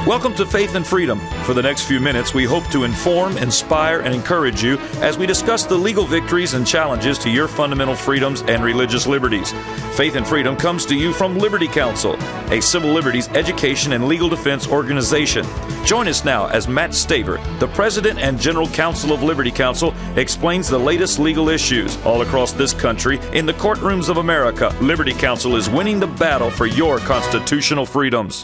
Welcome to Faith and Freedom. For the next few minutes, we hope to inform, inspire, and encourage you as we discuss the legal victories and challenges to your fundamental freedoms and religious liberties. Faith and Freedom comes to you from Liberty Counsel, a civil liberties education and legal defense organization. Join us now as Matt Stave, the President and General Counsel of Liberty Counsel, explains the latest legal issues all across this country in the courtrooms of America. Liberty Counsel is winning the battle for your constitutional freedoms.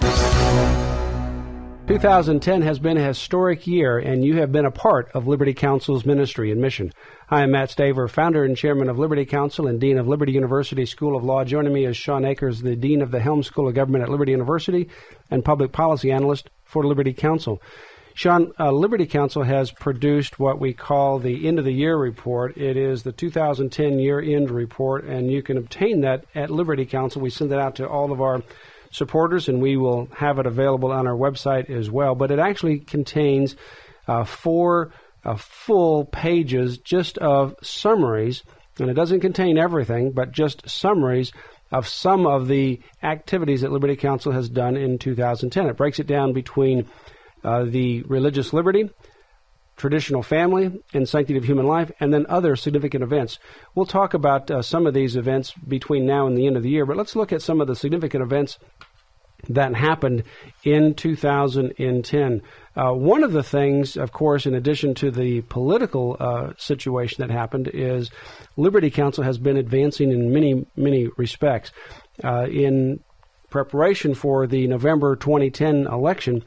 2010 has been a historic year, and you have been a part of Liberty Counsel's ministry and mission. Hi, I'm Matt Stave, founder and chairman of Liberty Counsel and dean of Liberty University School of Law. Joining me is Shawn Akers, the dean of the Helms School of Government at Liberty University and public policy analyst for Liberty Counsel. Shawn, Liberty Counsel has produced what we call the end of the year report. It is the 2010 year-end report, and you can obtain that at Liberty Counsel. We send that out to all of our supporters, and we will have it available on our website as well. But it actually contains 4 full pages just of summaries, and it doesn't contain everything, but just summaries of some of the activities that Liberty Counsel has done in 2010. It breaks it down between the religious liberty, traditional family, and sanctity of human life, and then other significant events. We'll talk about some of these events between now and the end of the year, but let's look at some of the significant events that happened in 2010. One of the things, of course, in addition to the political situation that happened, is Liberty Counsel has been advancing in many, many respects. In preparation for the November 2010 election,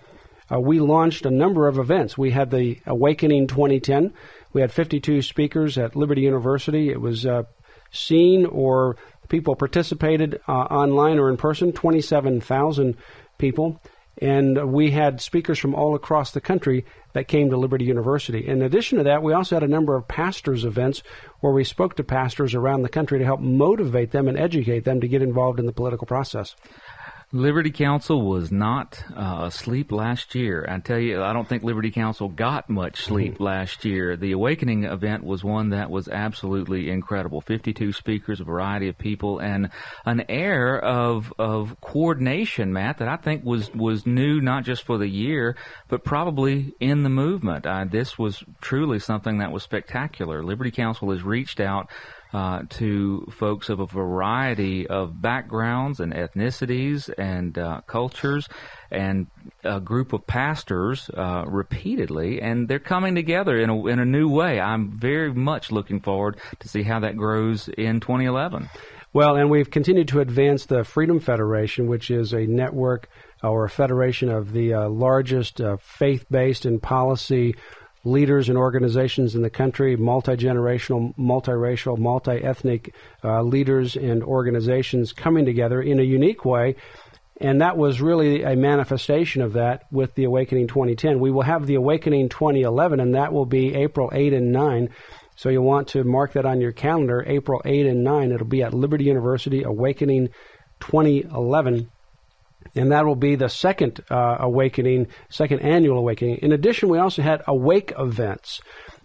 we launched a number of events. We had the Awakening 2010. We had 52 speakers at Liberty University. It was seen, or people participated online or in person, 27,000 people. And we had speakers from all across the country that came to Liberty University. In addition to that, we also had a number of pastors' events where we spoke to pastors around the country to help motivate them and educate them to get involved in the political process. Liberty Counsel was not asleep last year. I tell you, I don't think Liberty Counsel got much sleep last year. The Awakening event was one that was absolutely incredible. 52 speakers, a variety of people, and an air of coordination, Matt, that I think was new not just for the year, but probably in the movement. This was truly something that was spectacular. Liberty Counsel has reached out to folks of a variety of backgrounds and ethnicities and cultures, and a group of pastors repeatedly, and they're coming together in a new way. I'm very much looking forward to see how that grows in 2011. Well, and we've continued to advance the Freedom Federation, which is a network or a federation of the largest faith-based and policy leaders and organizations in the country, multi-generational, multiracial, multi-ethnic leaders and organizations coming together in a unique way. And that was really a manifestation of that with the Awakening 2010. We will have the Awakening 2011, and that will be April 8 and 9. So you'll want to mark that on your calendar, April 8 and 9. It'll be at Liberty University, Awakening 2011. And that will be the second annual Awakening. In addition, we also had Awake events,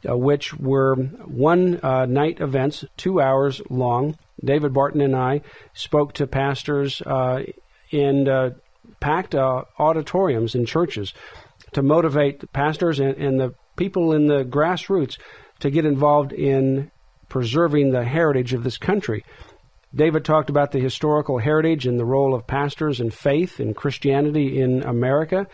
which were one-night events, 2 hours long. David Barton and I spoke to pastors in packed auditoriums in churches to motivate pastors and the people in the grassroots to get involved in preserving the heritage of this country. David talked about the historical heritage and the role of pastors and faith and Christianity in America.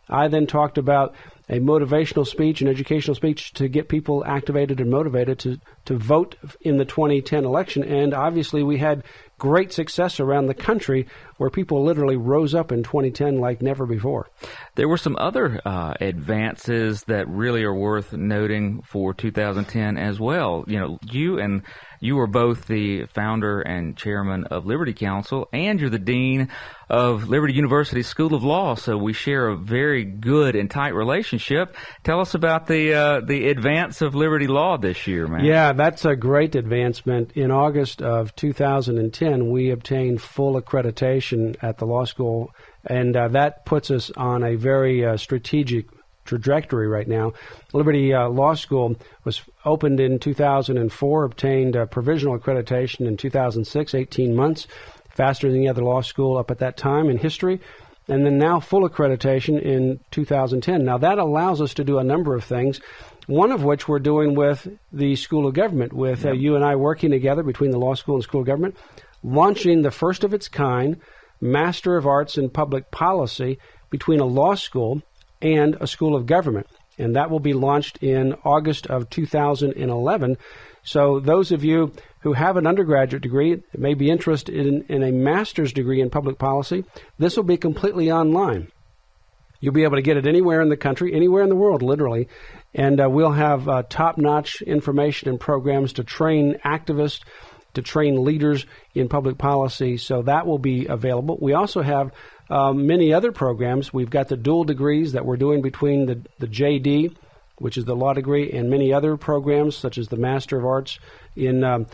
I then talked about a motivational speech, an educational speech to get people activated and motivated to vote in the 2010 election. And obviously we had great success around the country where people literally rose up in 2010 like never before. There were some other advances that really are worth noting for 2010 as well. You know, you were both the founder and chairman of Liberty Counsel, and you're the dean of Liberty University School of Law, so we share a very good and tight relationship. Tell us about the advance of Liberty Law this year, man. Yeah, that's a great advancement. In August of 2010, we obtained full accreditation at the law school, and that puts us on a very strategic trajectory right now. Liberty Law School was opened in 2004, obtained provisional accreditation in 2006, 18 months, faster than any other law school up at that time in history. and then now full accreditation in 2010. Now, that allows us to do a number of things, one of which we're doing with the School of Government, with you and I working together between the law school and School of Government, launching the first of its kind Master of Arts in Public Policy between a law school and a School of Government. And that will be launched in August of 2011. So those of you who have an undergraduate degree, may be interested in a master's degree in public policy, this will be completely online. You'll be able to get it anywhere in the country, anywhere in the world, literally. And we'll have top-notch information and programs to train activists, to train leaders in public policy. So that will be available. We also have many other programs. We've got the dual degrees that we're doing between the JD, which is the law degree, and many other programs such as the Master of Arts in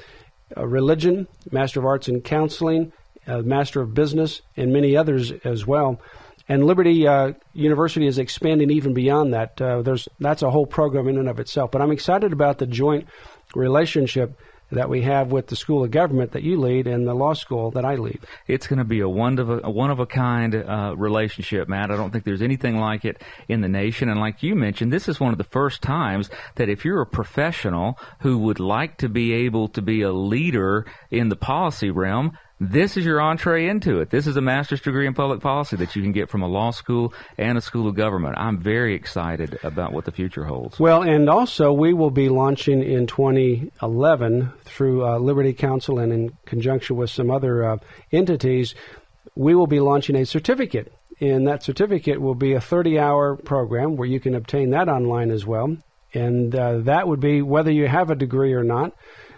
Religion, Master of Arts in Counseling, Master of Business, and many others as well. And Liberty University is expanding even beyond that. That's a whole program in and of itself. But I'm excited about the joint relationship that we have with the School of Government that you lead and the law school that I lead. It's going to be a one-of-a-kind relationship, Matt. I don't think there's anything like it in the nation. And like you mentioned, this is one of the first times that if you're a professional who would like to be able to be a leader in the policy realm, this is your entree into it. This is a master's degree in public policy that you can get from a law school and a School of Government. I'm very excited about what the future holds. Well, and also we will be launching in 2011 through Liberty Counsel and in conjunction with some other entities, we will be launching a certificate. And that certificate will be a 30-hour program where you can obtain that online as well. And that would be whether you have a degree or not,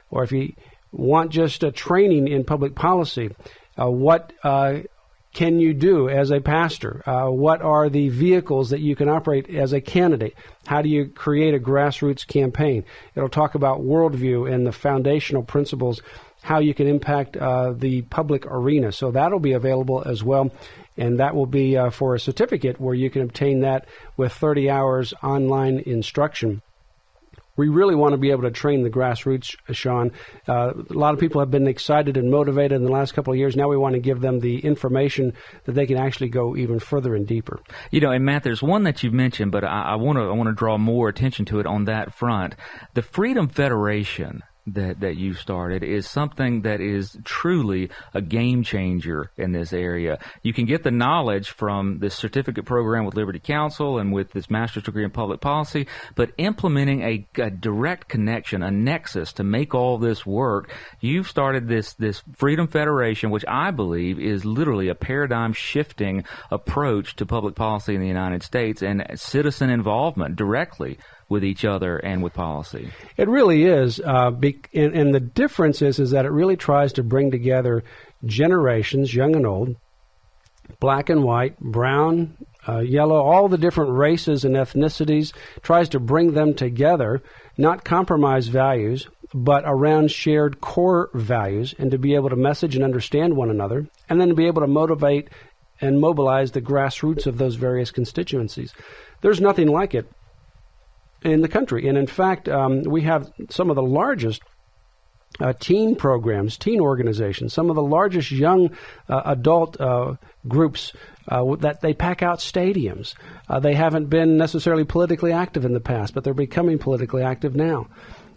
or if you want just a training in public policy. What can you do as a pastor? What are the vehicles that you can operate as a candidate? How do you create a grassroots campaign? It'll talk about worldview and the foundational principles, how you can impact the public arena. So that'll be available as well. And that will be for a certificate where you can obtain that with 30 hours online instruction. We really want to be able to train the grassroots, Shawn. A lot of people have been excited and motivated in the last couple of years. Now we want to give them the information that they can actually go even further and deeper. You know, and Matt, there's one that you've mentioned, but I want to draw more attention to it on that front. The Freedom Federation that you started is something that is truly a game changer in this area. You can get the knowledge from this certificate program with Liberty Counsel and with this master's degree in public policy, but implementing a direct connection, a nexus to make all this work, you've started this Freedom Federation, which I believe is literally a paradigm-shifting approach to public policy in the United States and citizen involvement directly with each other and with policy. It really is, and the difference is that it really tries to bring together generations, young and old, black and white, brown, yellow, all the different races and ethnicities, tries to bring them together, not compromise values, but around shared core values, and to be able to message and understand one another, and then to be able to motivate and mobilize the grassroots of those various constituencies. There's nothing like it in the country. And in fact, we have some of the largest teen programs, teen organizations, some of the largest young adult groups that they pack out stadiums. They haven't been necessarily politically active in the past, but they're becoming politically active now.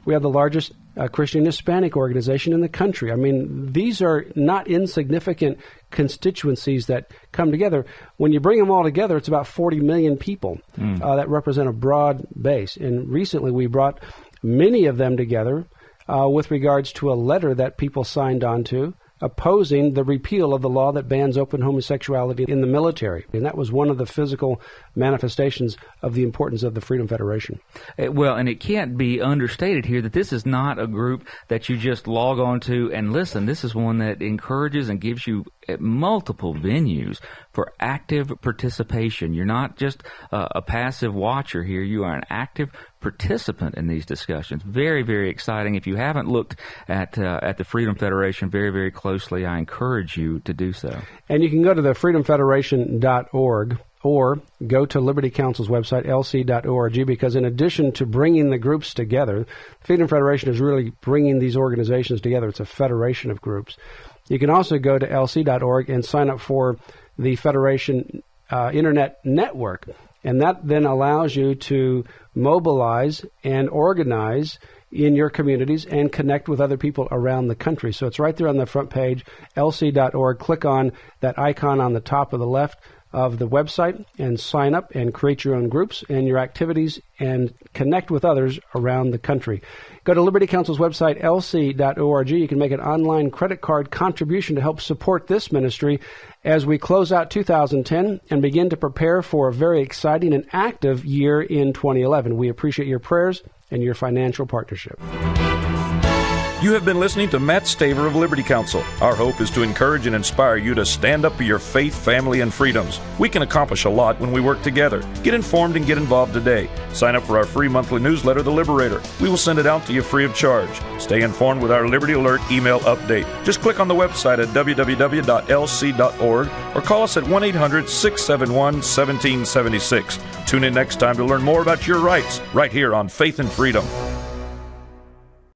We have the largest Christian Hispanic organization in the country. I mean, these are not insignificant constituencies that come together. When you bring them all together, it's about 40 million people that represent a broad base. And recently we brought many of them together with regards to a letter that people signed on to opposing the repeal of the law that bans open homosexuality in the military. And that was one of the physical manifestations of the importance of the Freedom Federation. Well, and it can't be understated here that this is not a group that you just log on to and listen. This is one that encourages and gives you multiple venues for active participation. You're not just a passive watcher here. You are an active participant in these discussions. Very, very exciting. If you haven't looked at the Freedom Federation very, very closely, I encourage you to do so. And you can go to the freedomfederation.org or go to Liberty Counsel's website, lc.org, because in addition to bringing the groups together, Freedom Federation is really bringing these organizations together. It's a federation of groups. You can also go to lc.org and sign up for the Federation Internet Network. And that then allows you to mobilize and organize in your communities and connect with other people around the country. So it's right there on the front page, lc.org. Click on that icon on the top of the left of the website and sign up and create your own groups and your activities and connect with others around the country. Go to Liberty Counsel's website, lc.org. You can make an online credit card contribution to help support this ministry as we close out 2010 and begin to prepare for a very exciting and active year in 2011. We appreciate your prayers and your financial partnership. You have been listening to Matt Staver of Liberty Counsel. Our hope is to encourage and inspire you to stand up for your faith, family, and freedoms. We can accomplish a lot when we work together. Get informed and get involved today. Sign up for our free monthly newsletter, The Liberator. We will send it out to you free of charge. Stay informed with our Liberty Alert email update. Just click on the website at www.lc.org or call us at 1-800-671-1776. Tune in next time to learn more about your rights right here on Faith and Freedom.